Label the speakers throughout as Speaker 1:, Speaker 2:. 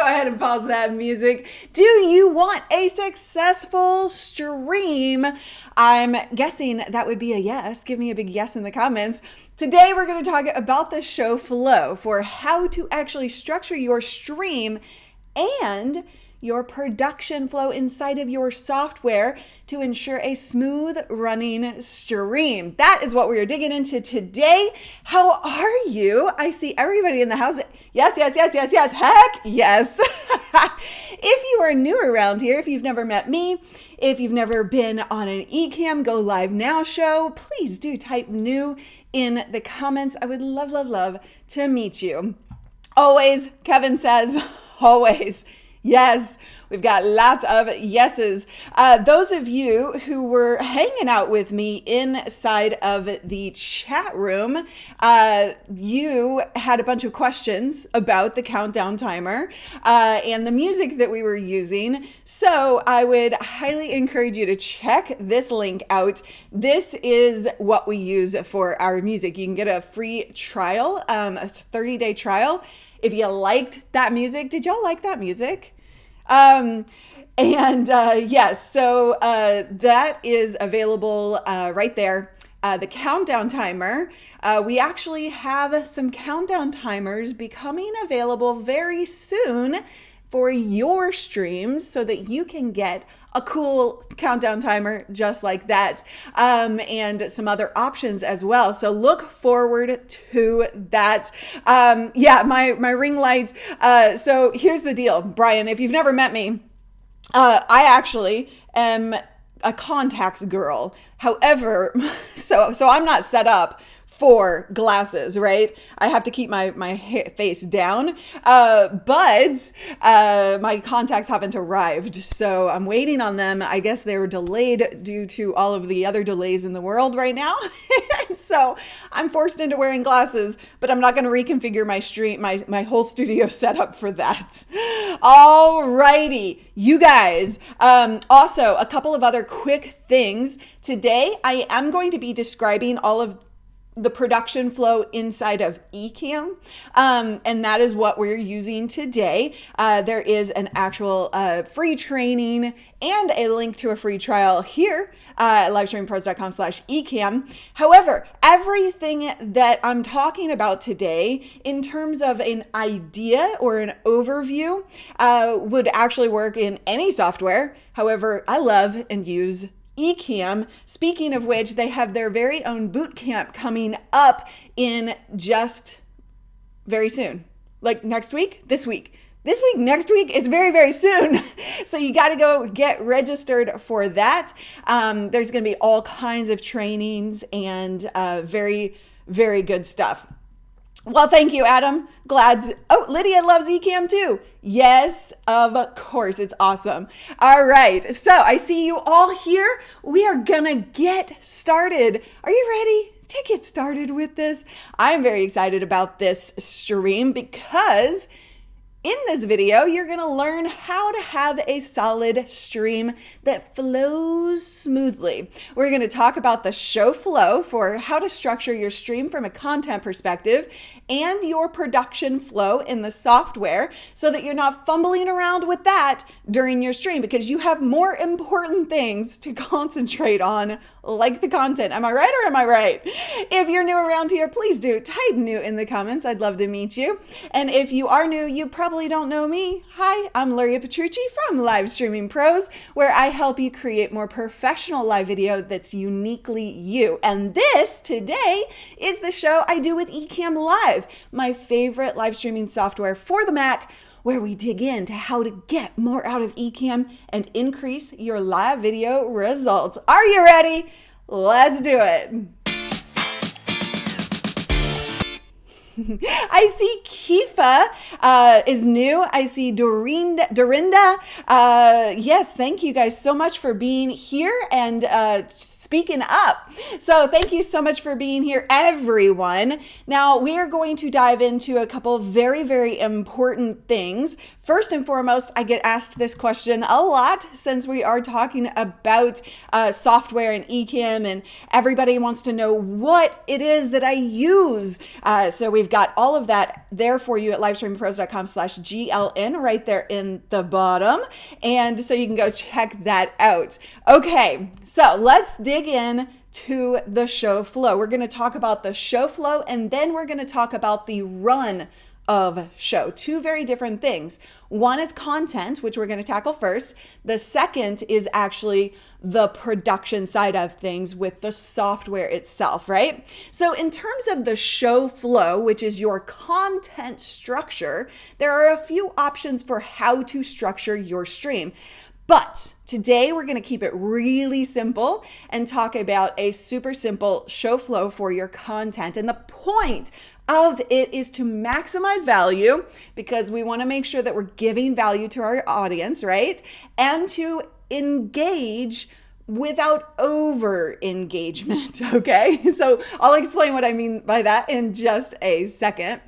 Speaker 1: ahead and pause that music. Do you want a successful stream? I'm guessing that would be a yes. Give me a big yes in the comments. Today, we're going to talk about the show flow for how to actually structure your stream and your production flow inside of your software to ensure a smooth running stream. That is what we are digging into today. How are you? I see everybody in the house. Yes. Heck yes. If you are new around here, if you've never met me, if you've never been on an ECAMM Go Live Now show, please do type new in the comments. I would love to meet you. Always, Kevin says, always. Yes, we've got lots of yeses. Those of you who were hanging out with me inside of the chat room, you had a bunch of questions about the countdown timer and the music that we were using. So I would highly encourage you to check this link out. This is what we use for our music. You can get a free trial, a 30-day trial. If you liked that music, did y'all like that music? Yes, so that is available right there. The countdown timer, we actually have some countdown timers becoming available very soon for your streams so that you can get a cool countdown timer just like that, and some other options as well. So look forward to that. My ring lights. So here's the deal, Brian, if you've never met me, I actually am a contacts girl. However, so I'm not set up for glasses, right? I have to keep my face down, but my contacts haven't arrived, so I'm waiting on them. I guess they were delayed due to all of the other delays in the world right now. So I'm forced into wearing glasses, but I'm not going to reconfigure my whole studio setup for that. Alrighty, you guys. Also, a couple of other quick things. Today, I am going to be describing all of the production flow inside of ECAMM, and that is what we're using today. There is an actual free training and a link to a free trial here at livestreampros.com/ECAMM. However, everything that I'm talking about today in terms of an idea or an overview would actually work in any software. However, I love and use ECAMM. Speaking of which, they have their very own boot camp coming up in just very soon. Like next week, this week, next week. It's very, very soon. So you got to go get registered for that. There's going to be all kinds of trainings and very, very good stuff. Well, thank you, Adam. Oh, Lydia loves ECAMM too. Yes, of course. It's awesome. All right. So I see you all here. We are going to get started. Are you ready to get started with this? I'm very excited about this stream because in this video, you're going to learn how to have a solid stream that flows smoothly. We're going to talk about the show flow for how to structure your stream from a content perspective and your production flow in the software so that you're not fumbling around with that during your stream because you have more important things to concentrate on, like the content. Am I right or am I right? If you're new around here, please do type new in the comments. I'd love to meet you. And if you are new, you probably don't know me. Hi, I'm Luria Petrucci from Live Streaming Pros, where I help you create more professional live video that's uniquely you. And this today is the show I do with ECAMM Live, my favorite live streaming software for the Mac, where we dig into how to get more out of ECAMM and increase your live video results. Are you ready? Let's do it. I see Kifa is new. I see Dorinda. Yes, thank you guys so much for being here and speaking up. So thank you so much for being here, everyone. Now we are going to dive into a couple of very, very important things. First and foremost, I get asked this question a lot since we are talking about software and ECAMM, and everybody wants to know what it is that I use. So we've we've got all of that there for you at livestreampros.com/GLN right there in the bottom. And so you can go check that out. Okay, so let's dig in to the show flow. We're going to talk about the show flow, and then we're going to talk about the run of show. Two very different things. One is content, which we're going to tackle first. The second is actually the production side of things with the software itself, right? So in terms of the show flow, which is your content structure, there are a few options for how to structure your stream. But today we're going to keep it really simple and talk about a super simple show flow for your content. And the point of it is to maximize value, because we want to make sure that we're giving value to our audience, right? And to engage without over engagement, okay? So I'll explain what I mean by that in just a second.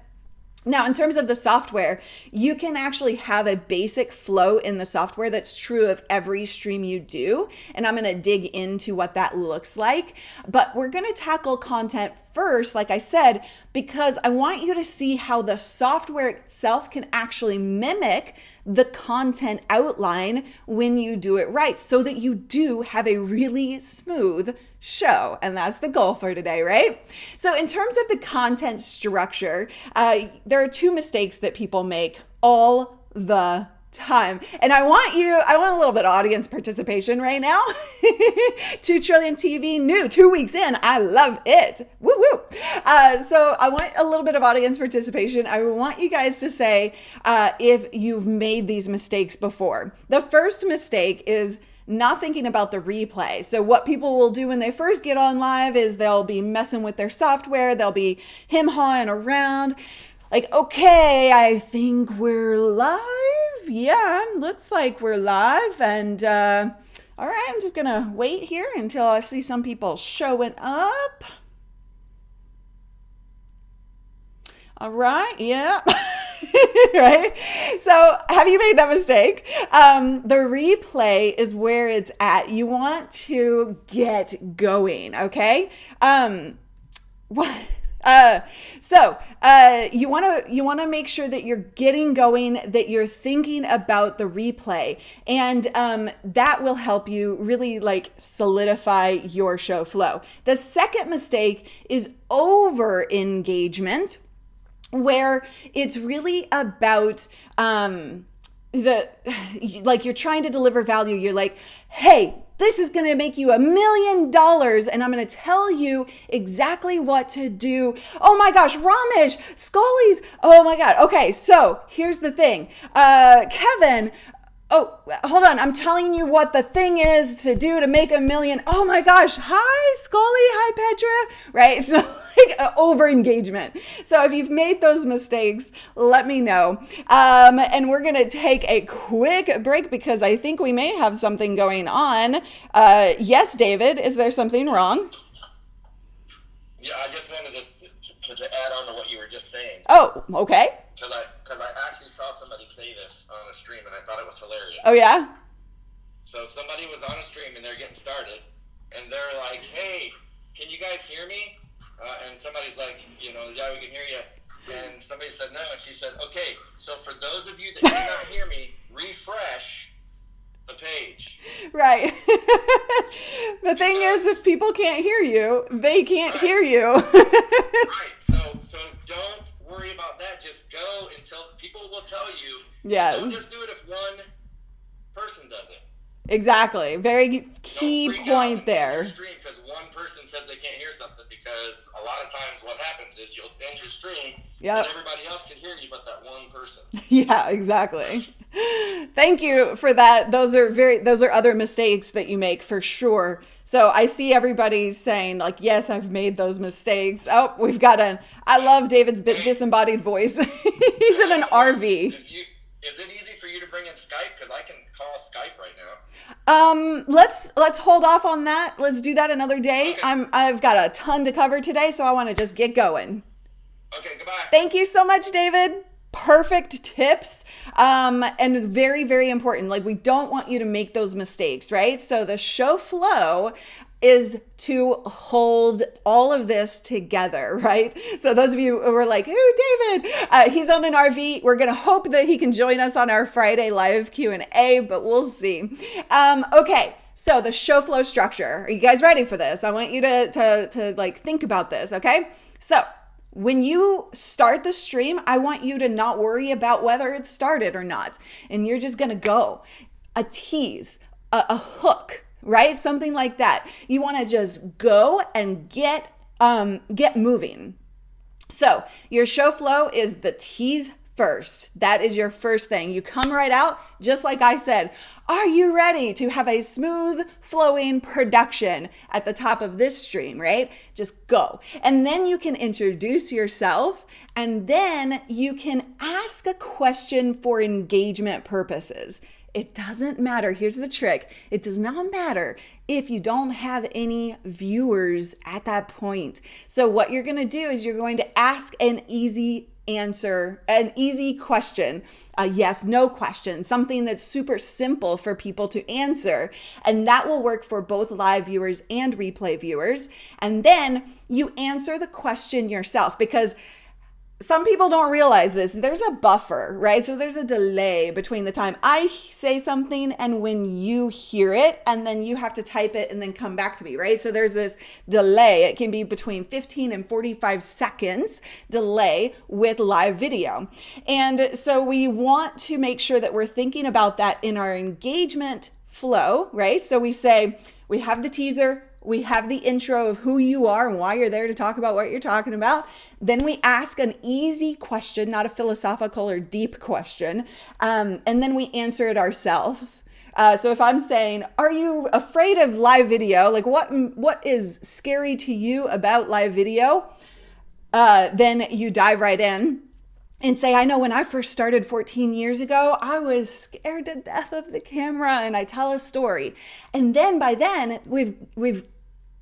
Speaker 1: Now, in terms of the software, you can actually have a basic flow in the software that's true of every stream you do. And I'm going to dig into what that looks like. But we're going to tackle content first, like I said, because I want you to see how the software itself can actually mimic the content outline when you do it right, so that you do have a really smooth show. And that's the goal for today, right? So in terms of the content structure, there are two mistakes that people make all the time. And I want a little bit of audience participation right now. 2 Trillion TV, new 2 weeks in. I love it. Woo woo. So I want a little bit of audience participation. I want you guys to say if you've made these mistakes before. The first mistake is not thinking about the replay. So what people will do when they first get on live is they'll be messing with their software. They'll be him-hawing around. Like, okay, I think we're live. Yeah, looks like we're live. And all right, I'm just gonna wait here until I see some people showing up. All right, yeah. Right? So have you made that mistake? The replay is where it's at. You want to get going, okay? You want to make sure that you're getting going, that you're thinking about the replay, and that will help you really like solidify your show flow. The second mistake is over engagement, where it's really about you're trying to deliver value. You're like, hey, this is going to make you $1 million, and I'm going to tell you exactly what to do. Oh my gosh, Ramesh, Scully's. Oh my God. Okay, so here's the thing. Kevin, oh, hold on. I'm telling you what the thing is to do to make $1 million. Oh my gosh. Hi, Scully. Hi, Petra. Right? So like over engagement. So if you've made those mistakes, let me know. And we're going to take a quick break because I think we may have something going on. Yes, David, is there something wrong?
Speaker 2: Yeah, I just wanted to add on to what you were just saying.
Speaker 1: Oh, okay.
Speaker 2: Because I actually saw somebody say this on a stream, and I thought it was hilarious.
Speaker 1: Oh, yeah?
Speaker 2: So somebody was on a stream, and they're getting started, and they're like, hey, can you guys hear me? And somebody's like, yeah, we can hear you. And somebody said no, and she said, okay, so for those of you that cannot hear me, refresh the page.
Speaker 1: Right. The thing is, if people can't hear you, they can't hear you.
Speaker 2: Right. So don't worry about that. Just go until people will tell you.
Speaker 1: Yes.
Speaker 2: Don't just do it if one person does it.
Speaker 1: Exactly. Very key point there.
Speaker 2: Because one person says they can't hear something, because a lot of times what happens is you'll end your stream and everybody else can hear you but that one person. Yeah,
Speaker 1: exactly. Thank you for that. Those are other mistakes that you make for sure. So I see everybody saying like, yes, I've made those mistakes. Oh, I love David's disembodied voice. He's in an RV.
Speaker 2: Is it easy for you to bring in Skype? Because I can call Skype right now.
Speaker 1: Let's hold off on that. Let's do that another day. Okay. I've got a ton to cover today, so I want to just get going.
Speaker 2: Okay, goodbye.
Speaker 1: Thank you so much, David. Perfect tips. And very, very important. Like, we don't want you to make those mistakes, right? So the show flow is to hold all of this together, right? So those of you who were like, "Who, David?" He's on an RV. We're gonna hope that he can join us on our Friday live Q&A, but we'll see. Okay, so the show flow structure. Are you guys ready for this? I want you to like think about this, okay? So when you start the stream, I want you to not worry about whether it started or not, and you're just gonna go. A tease, a hook, right? Something like that. You want to just go and get moving. So your show flow is the tease first. That is your first thing. You come right out, just like I said. Are you ready to have a smooth flowing production at the top of this stream, right? Just go. And then you can introduce yourself, and then you can ask a question for engagement purposes. It doesn't matter. Here's the trick. It does not matter if you don't have any viewers at that point. So what you're going to do is you're going to ask an easy answer, an easy question, a yes, no question, something that's super simple for people to answer. And that will work for both live viewers and replay viewers. And then you answer the question yourself, because some people don't realize this. There's a buffer, right? So there's a delay between the time I say something and when you hear it, and then you have to type it and then come back to me, right? So there's this delay. It can be between 15 and 45 seconds delay with live video. And so we want to make sure that we're thinking about that in our engagement flow, right? So we say, we have the teaser, we have the intro of who you are and why you're there to talk about what you're talking about. Then we ask an easy question, not a philosophical or deep question. And then we answer it ourselves. So if I'm saying, are you afraid of live video? Like what is scary to you about live video? Then you dive right in and say, I know when I first started 14 years ago, I was scared to death of the camera, and I tell a story. And then by then we've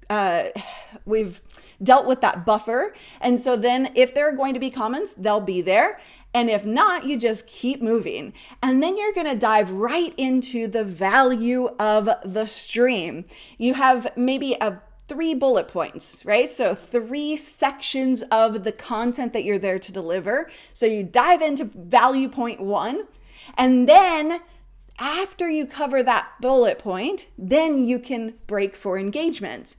Speaker 1: dealt with that buffer. And so then if there are going to be comments, they'll be there. And if not, you just keep moving. And then you're going to dive right into the value of the stream. You have maybe 3 bullet points, right? So 3 sections of the content that you're there to deliver. So you dive into value point 1, and then after you cover that bullet point, then you can break for engagement.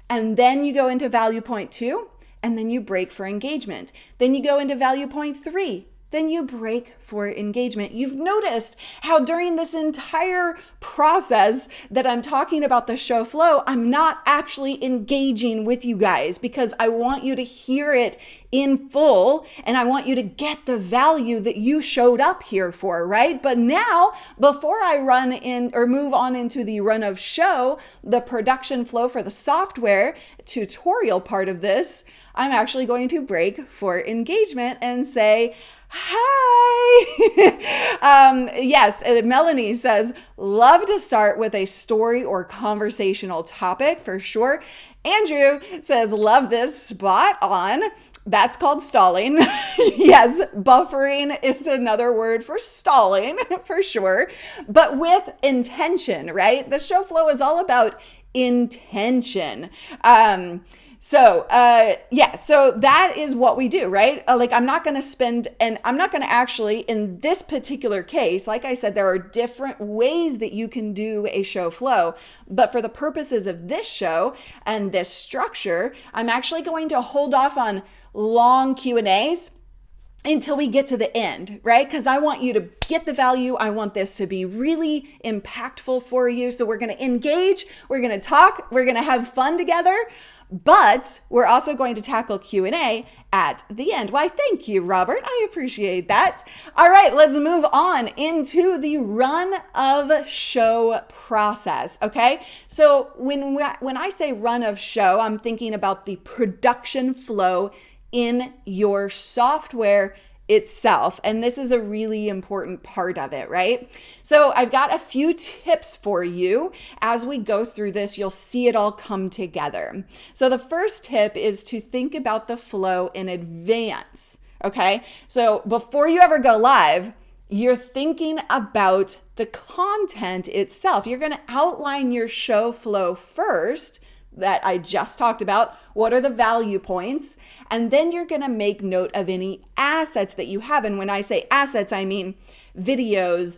Speaker 1: And then you go into value point 2, and then you break for engagement. Then you go into value point 3. Then you break for engagement. You've noticed how during this entire process that I'm talking about the show flow, I'm not actually engaging with you guys, because I want you to hear it in full, and I want you to get the value that you showed up here for, right? But now, before I run in or move on into the run of show, the production flow for the software tutorial part of this, I'm actually going to break for engagement and say, hi. Yes, Melanie says, love to start with a story or conversational topic for sure. Andrew says, love this, spot on. That's called stalling. Yes, buffering is another word for stalling for sure, but with intention, right? The show flow is all about intention. So that is what we do, right? Like I'm not going to actually, in this particular case, like I said, there are different ways that you can do a show flow, but for the purposes of this show and this structure, I'm actually going to hold off on long Q&As until we get to the end, right? Because I want you to get the value. I want this to be really impactful for you. So we're going to engage, we're going to talk, we're going to have fun together, but we're also going to tackle Q&A at the end. Why, thank you, Robert. I appreciate that. All right, let's move on into the run of show process, okay? So when I say run of show, I'm thinking about the production flow in your software itself. And this is a really important part of it, right? So I've got a few tips for you. As we go through this, you'll see it all come together. So the first tip is to think about the flow in advance, okay? So before you ever go live, you're thinking about the content itself. You're going to outline your show flow first. that I just talked about. What are the value points? And then you're going to make note of any assets that you have. And when I say assets, I mean videos,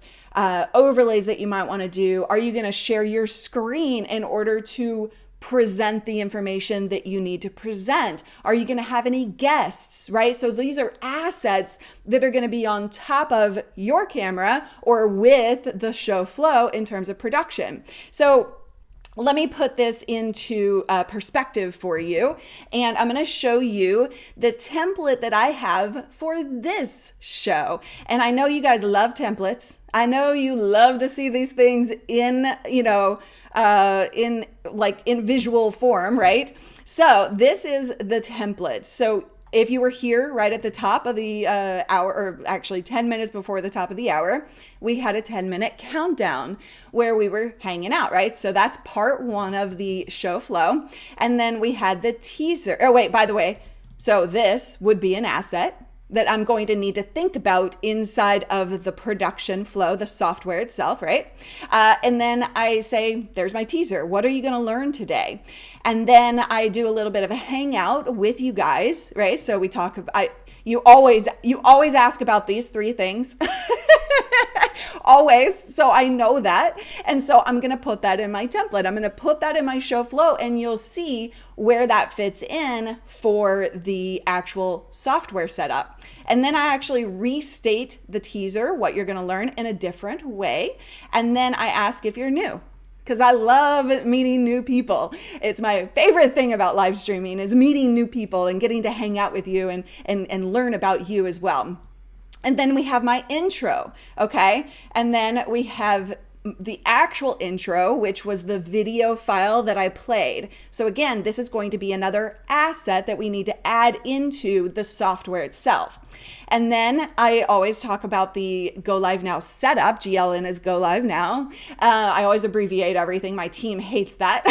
Speaker 1: overlays that you might want to do. Are you going to share your screen in order to present the information that you need to present? Are you going to have any guests, right? So these are assets that are going to be on top of your camera or with the show flow in terms of production. So let me put this into perspective for you, and I'm going to show you the template that I have for this show. And I know you guys love templates. I know you love to see these things in, in visual form, right? So this is the template. So if you were here right at the top of the hour, or actually 10 minutes before the top of the hour, we had a 10-minute countdown where we were hanging out, right? So that's part one of the show flow. And then we had the teaser. Oh, wait, by the way, so this would be an asset that I'm going to need to think about inside of the production flow, the software itself, right? And then I say, there's my teaser. What are you going to learn today? And then I do a little bit of a hangout with you guys, right? So we talk about, you always ask about these three things. Always. So I know that. And so I'm going to put that in my template. I'm going to put that in my show flow, and you'll see where that fits in for the actual software setup. And then I actually restate the teaser, what you're going to learn, in a different way. And then I ask if you're new, because I love meeting new people. It's my favorite thing about live streaming is meeting new people and getting to hang out with you and learn about you as well. And then we have my intro, okay? And then we have the actual intro, which was the video file that I played. So again, this is going to be another asset that we need to add into the software itself. And then I always talk about the Go Live Now setup. GLN is Go Live Now. I always abbreviate everything. My team hates that.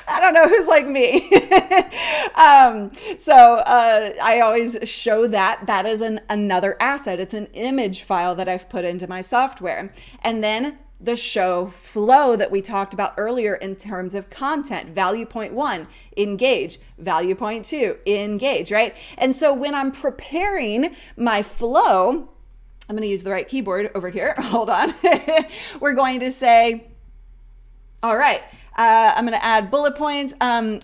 Speaker 1: I don't know who's like me. So I always show that is another asset. It's an image file that I've put into my software. And then the show flow that we talked about earlier in terms of content. Value point 1, engage. Value point 2, engage, right? And so when I'm preparing my flow, I'm going to use the right keyboard over here. Hold on. We're going to say, all right, I'm going to add bullet points.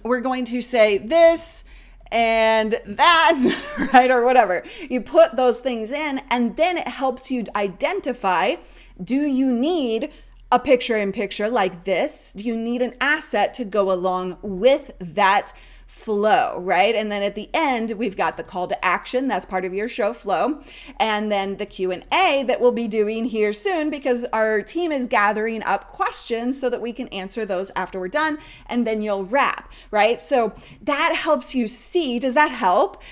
Speaker 1: We're going to say this and that, right? Or whatever. You put those things in, and then it helps you identify, do you need a picture-in-picture like this? Do you need an asset to go along with that flow, right? And then at the end, we've got the call to action. That's part of your show flow. And then the Q&A that we'll be doing here soon, because our team is gathering up questions so that we can answer those after we're done. And then you'll wrap, right? So that helps you see. Does that help?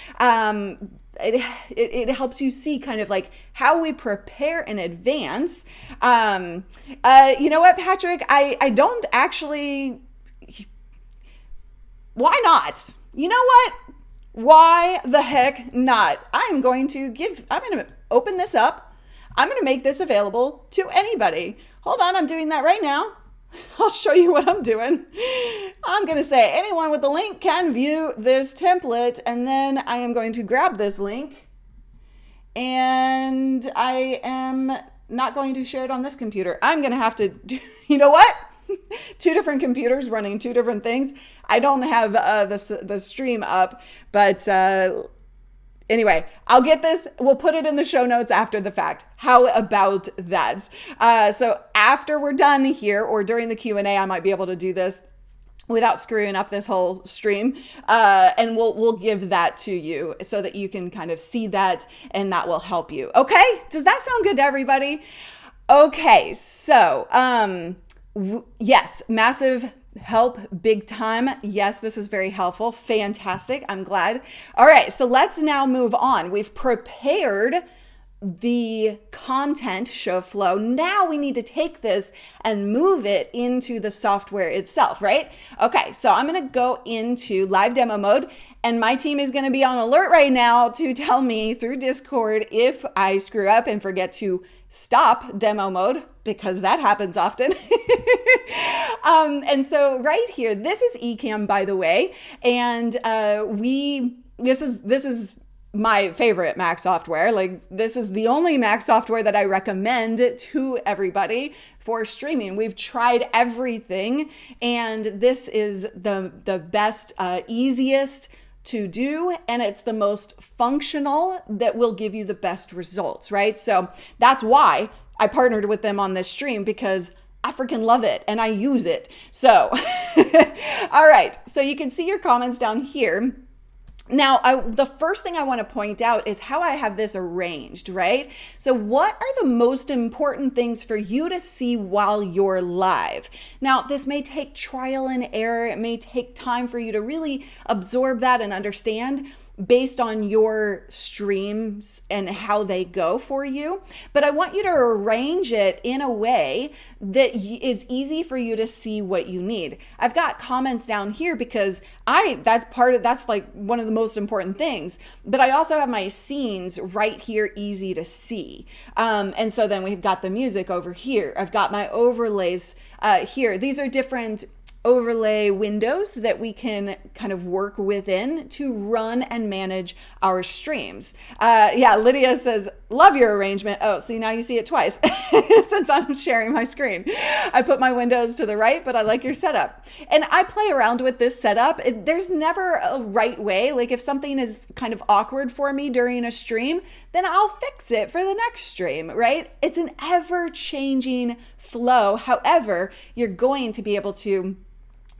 Speaker 1: It helps you see kind of like how we prepare in advance. You know what, Patrick? I don't actually... Why not? You know what? Why the heck not? I'm going to open this up. I'm going to make this available to anybody. Hold on, I'm doing that right now. I'll show you what I'm doing. I'm going to say anyone with the link can view this template, and then I am going to grab this link, and I am not going to share it on this computer. I'm going to have to do, you know what? 2 different computers running 2 different things. I don't have the stream up, but anyway, I'll get this. We'll put it in the show notes after the fact. How about that? So after we're done here, or during the Q&A, I might be able to do this without screwing up this whole stream. And we'll give that to you so that you can kind of see that, and that will help you. Okay? Does that sound good to everybody? Okay, so yes, massive help, big time. Yes, this is very helpful. Fantastic. I'm glad. All right, so let's now move on. We've prepared the content show flow. Now we need to take this and move it into the software itself, right? Okay, so I'm going to go into live demo mode, And my team is going to be on alert right now to tell me through Discord if I screw up and forget to stop demo mode, because that happens often. And so right here, this is ECAMM, by the way. And this is my favorite Mac software. Like, this is the only Mac software that I recommend to everybody for streaming. We've tried everything, and this is the best, easiest to do, and it's the most functional that will give you the best results, right? So that's why I partnered with them on this stream, because I freaking love it and I use it. So, all right. So you can see your comments down here. Now, the first thing I want to point out is how I have this arranged, right? So what are the most important things for you to see while you're live? Now, this may take trial and error. It may take time for you to really absorb that and understand based on your streams and how they go for you. But I want you to arrange it in a way that is easy for you to see what you need. I've got comments down here because that's like one of the most important things. But I also have my scenes right here, easy to see. And so then we've got the music over here. I've got my overlays here. These are different overlay windows that we can kind of work within to run and manage our streams. Yeah, Lydia says, love your arrangement. Oh, see, now you see it twice since I'm sharing my screen. I put my windows to the right, but I like your setup. And I play around with this setup. There's never a right way. Like, if something is kind of awkward for me during a stream, then I'll fix it for the next stream, right? It's an ever-changing flow. However, you're going to be able to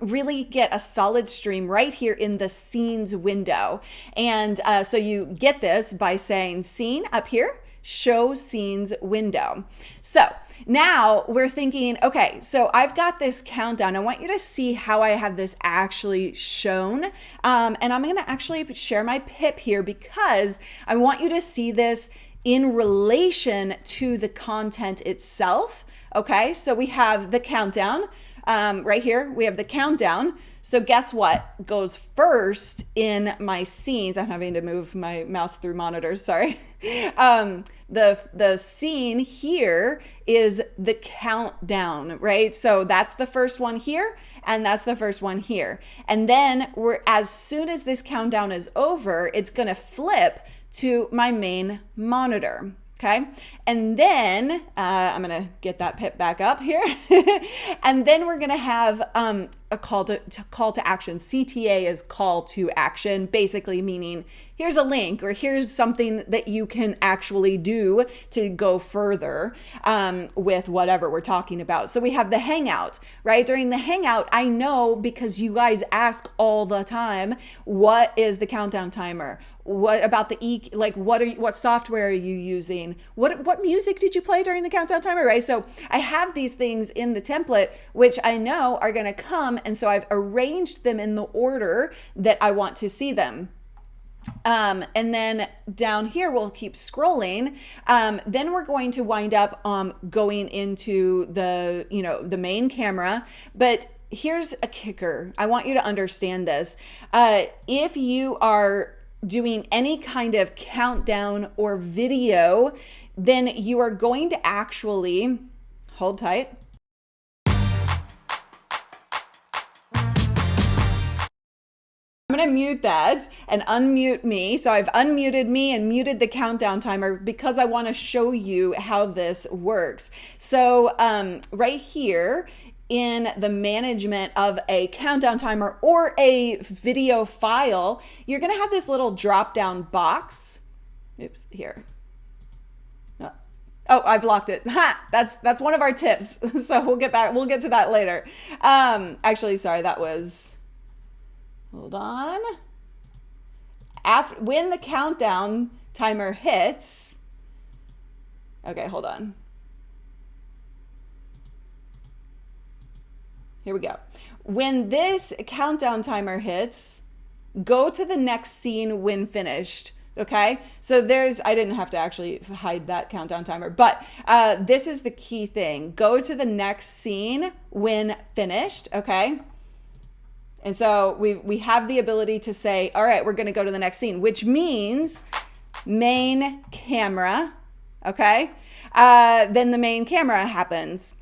Speaker 1: really get a solid stream right here in the scenes window. And so you get this by saying scene up here, show scenes window. So now we're thinking, okay, so I've got this countdown. I want you to see how I have this actually shown. And I'm going to actually share my pip here because I want you to see this in relation to the content itself. Okay, so we have the countdown. Right here, we have the countdown. So guess what goes first in my scenes? I'm having to move my mouse through monitors, sorry. The scene here is the countdown, right? So that's the first one here, and that's the first one here. And then as soon as this countdown is over, it's gonna flip to my main monitor. Okay, and then I'm gonna get that pip back up here, and then we're gonna have a call to action. CTA is call to action, basically meaning here's a link or here's something that you can actually do to go further with whatever we're talking about. So we have the hangout, right? During the hangout, I know because you guys ask all the time, what is the countdown timer? What about what software are you using? What music did you play during the countdown timer, right? So I have these things in the template, which I know are going to come. And so I've arranged them in the order that I want to see them. And then down here, we'll keep scrolling. Then we're going to wind up going into the main camera. But here's a kicker. I want you to understand this. If you are doing any kind of countdown or video, then you are going to actually, hold tight. I'm going to mute that and unmute me. So I've unmuted me and muted the countdown timer because I want to show you how this works. So right here in the management of a countdown timer or a video file, you're going to have this little drop down box. Oops, here. Oh, I've locked it. Ha! That's one of our tips. So we'll get to that later. Actually, sorry, that was, hold on. When the countdown timer hits, okay, hold on. Here we go. When this countdown timer hits, go to the next scene when finished. Okay, so I didn't have to actually hide that countdown timer, but this is the key thing. Go to the next scene when finished, okay? And so we have the ability to say, all right, we're going to go to the next scene, which means main camera, okay? Then the main camera happens.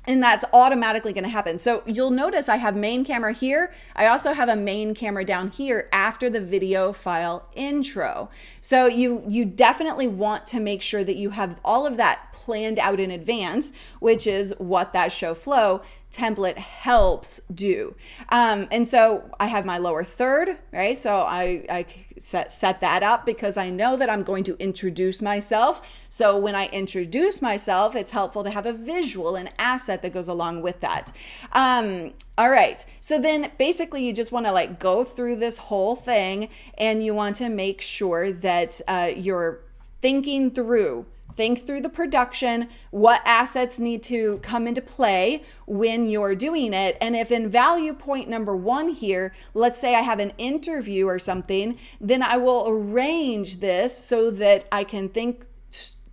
Speaker 1: And that's automatically going to happen. So you'll notice I have main camera here. I also have a main camera down here after the video file intro. So you definitely want to make sure that you have all of that planned out in advance, which is what that show flow template helps do. And so I have my lower third, right? So I set that up because I know that I'm going to introduce myself. So when I introduce myself, it's helpful to have a visual, an asset that goes along with that. All right. So then basically you just want to like go through this whole thing and you want to make sure that you're thinking through. Think through the production, what assets need to come into play when you're doing it. And if in value point number 1 here, let's say I have an interview or something, then I will arrange this so that I can think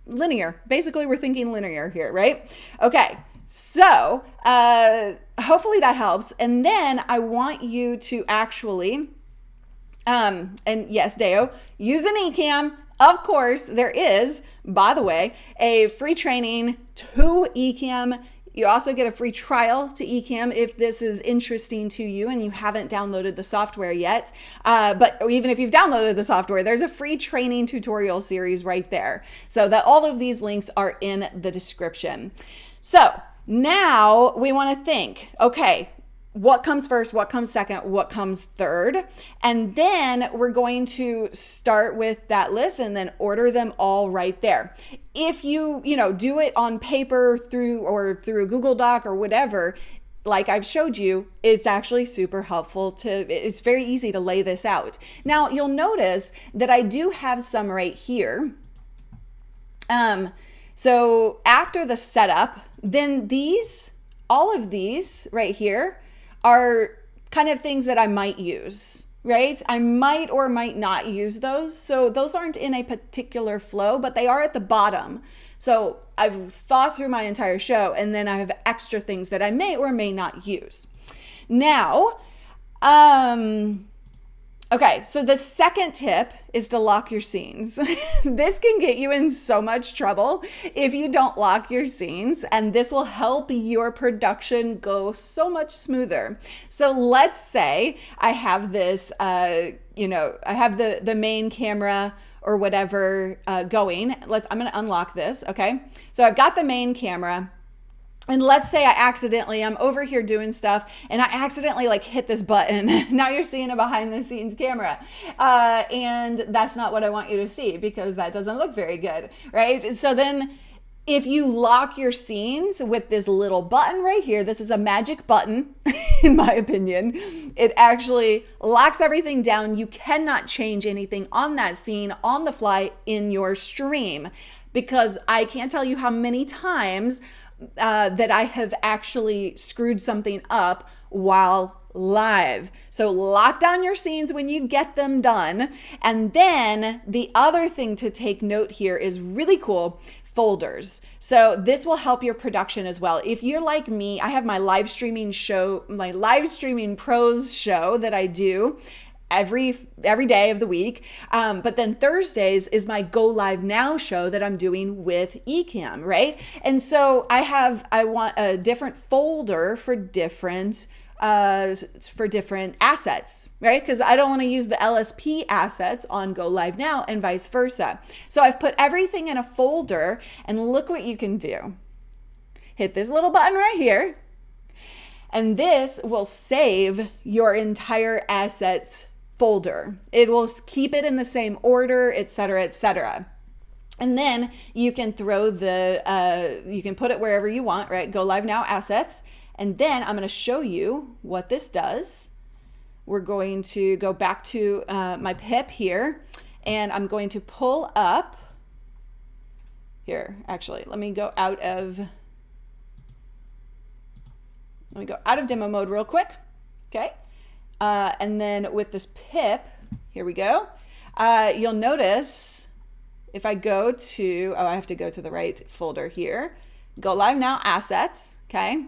Speaker 1: linear. Basically, we're thinking linear here, right? Okay, so hopefully that helps. And then I want you to actually, and yes, Deo, use an ECAMM. Of course, there is, by the way, a free training to ECAMM. You also get a free trial to ECAMM if this is interesting to you and you haven't downloaded the software yet. But even if you've downloaded the software, there's a free training tutorial series right there. So that all of these links are in the description. So now we want to think, okay, what comes first, what comes second, what comes third. And then we're going to start with that list and then order them all right there. If you do it on paper through a Google Doc or whatever, like I've showed you, it's actually super helpful it's very easy to lay this out. Now you'll notice that I do have some right here. So after the setup, then all of these right here are kind of things that I might use, right? I might or might not use those. So those aren't in a particular flow, but they are at the bottom. So I've thought through my entire show and then I have extra things that I may or may not use. Now, okay, so the second tip is to lock your scenes. This can get you in so much trouble if you don't lock your scenes, and this will help your production go so much smoother. So let's say I have this, I have the main camera or whatever going. I'm going to unlock this, okay? So I've got the main camera. And let's say I'm over here doing stuff and I accidentally hit this button. Now you're seeing a behind the scenes camera. And that's not what I want you to see because that doesn't look very good, right? So then if you lock your scenes with this little button right here, this is a magic button, in my opinion. It actually locks everything down. You cannot change anything on that scene on the fly in your stream because I can't tell you how many times that I have actually screwed something up while live. So lock down your scenes when you get them done. And then the other thing to take note here is really cool. Folders. So this will help your production as well. If you're like me, I have my live streaming pros show that I do every day of the week. But then Thursdays is my Go Live Now show that I'm doing with ECAMM, right? And so I want a different folder for different assets, right? Because I don't want to use the LSP assets on Go Live Now and vice versa. So I've put everything in a folder and look what you can do. Hit this little button right here. And this will save your entire assets folder. It will keep it in the same order, etc., etc. And then you can throw you can put it wherever you want, right? Go Live Now assets. And then I'm going to show you what this does. We're going to go back to my pip here, and I'm going to pull up here. Actually, let me go out of demo mode real quick. Okay. And then with this pip, here we go. You'll notice if I go to, I have to go to the right folder here. Go Live Now assets. Okay.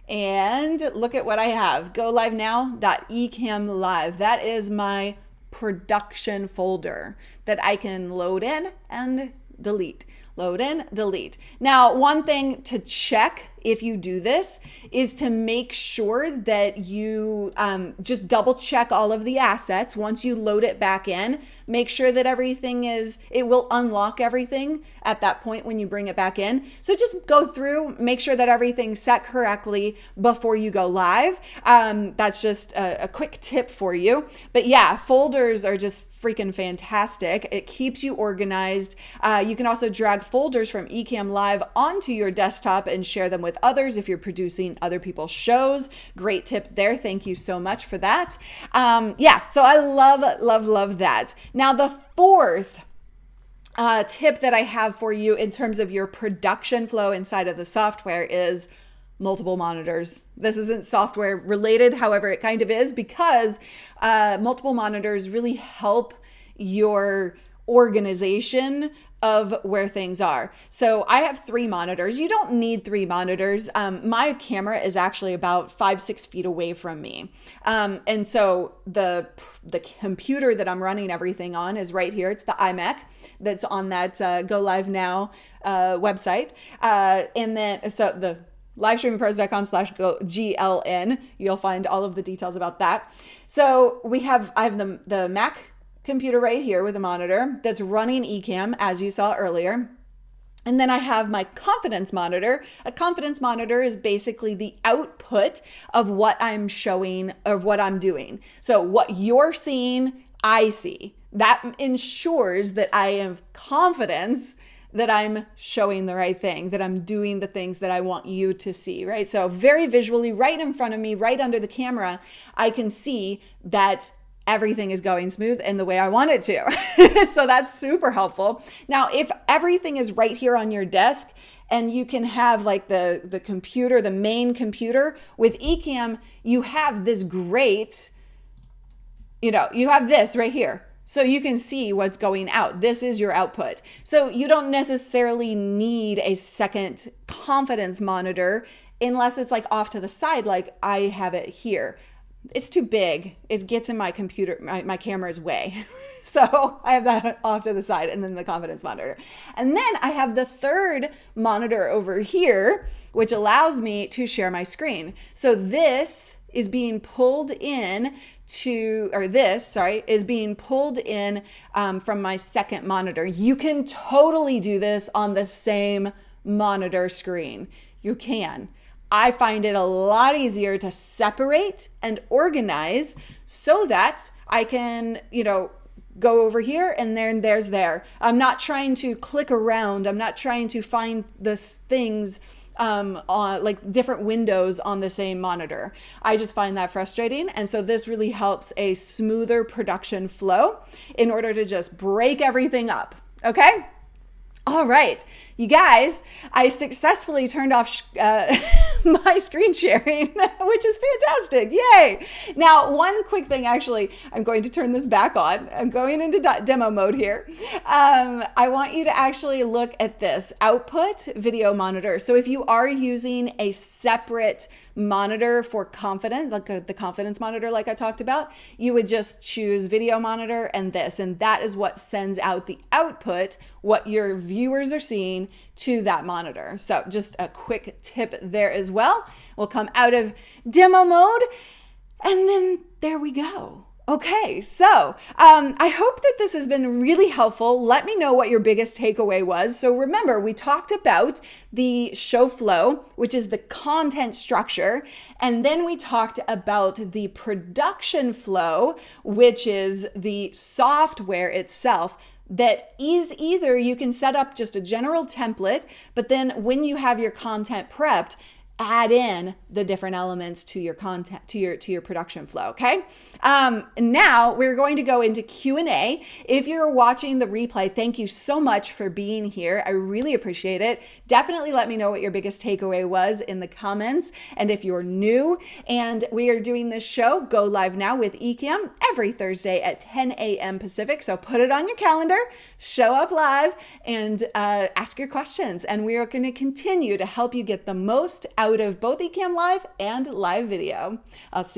Speaker 1: And look at what I have. Go live now.ecamm live. That is my production folder that I can load in and delete. Load in, delete. Now, one thing to check if you do this is to make sure that you just double check all of the assets once you load it back in. Make sure that everything it will unlock everything at that point when you bring it back in. So just go through, make sure that everything's set correctly before you go live. That's just a quick tip for you. But yeah, folders are just freaking fantastic. It keeps you organized. You can also drag folders from ECAMM Live onto your desktop and share them with others if you're producing other people's shows. Great tip there. Thank you so much for that. Yeah, so I love that. Now, the fourth tip that I have for you in terms of your production flow inside of the software is multiple monitors. This isn't software related, however, it kind of is, because multiple monitors really help your organization of where things are. So I have 3 monitors. You don't need 3 monitors. My camera is actually about 5-6 feet away from me. And so the computer that I'm running everything on is right here. It's the iMac that's on that Go Live Now website. And then, so the livestreamingpros.com/GLN. You'll find all of the details about that. So I have the Mac computer right here with a monitor that's running ECAMM, as you saw earlier. And then I have my confidence monitor. A confidence monitor is basically the output of what I'm showing, of what I'm doing. So what you're seeing, I see. That ensures that I have confidence that I'm showing the right thing, that I'm doing the things that I want you to see, right? So very visually, right in front of me, right under the camera, I can see that everything is going smooth in the way I want it to. So that's super helpful. Now, if everything is right here on your desk and you can have like the computer, the main computer with ECAMM, you have this great, you have this right here. So you can see what's going out. This is your output. So you don't necessarily need a second confidence monitor unless it's like off to the side, like I have it here. It's too big. It gets in my computer, my camera's way. So I have that off to the side, and then the confidence monitor. And then I have the third monitor over here, which allows me to share my screen. So this is being pulled in is being pulled in from my second monitor. You can totally do this on the same monitor screen. You can. I find it a lot easier to separate and organize so that I can, go over here and then there's there. I'm not trying to click around. I'm not trying to find the things on like different windows on the same monitor. I just find that frustrating. And so this really helps a smoother production flow in order to just break everything up. Okay? All right, you guys, I successfully turned off my screen sharing, which is fantastic. Yay. Now, one quick thing, actually, I'm going to turn this back on. I'm going into demo mode here. I want you to actually look at this output video monitor. So if you are using a separate monitor for confidence, like the confidence monitor like I talked about, you would just choose video monitor and this, and that is what sends out the output, what your viewers are seeing to that monitor. So just a quick tip there as well. We'll come out of demo mode and then there we go. Okay, so I hope that this has been really helpful. Let me know what your biggest takeaway was. So remember, we talked about the show flow, which is the content structure, and then we talked about the production flow, which is the software itself. That is either you can set up just a general template, but then when you have your content prepped, add in the different elements to your content, to your production flow. Okay. Now we're going to go into Q&A. If you're watching the replay, thank you so much for being here. I really appreciate it. Definitely let me know what your biggest takeaway was in the comments. And if you're new, and we are doing this show, Go Live Now with ECAMM every Thursday at 10 a.m. Pacific. So put it on your calendar, show up live, and ask your questions. And we are going to continue to help you get the most out out of both ECAMM Live and live video. I'll see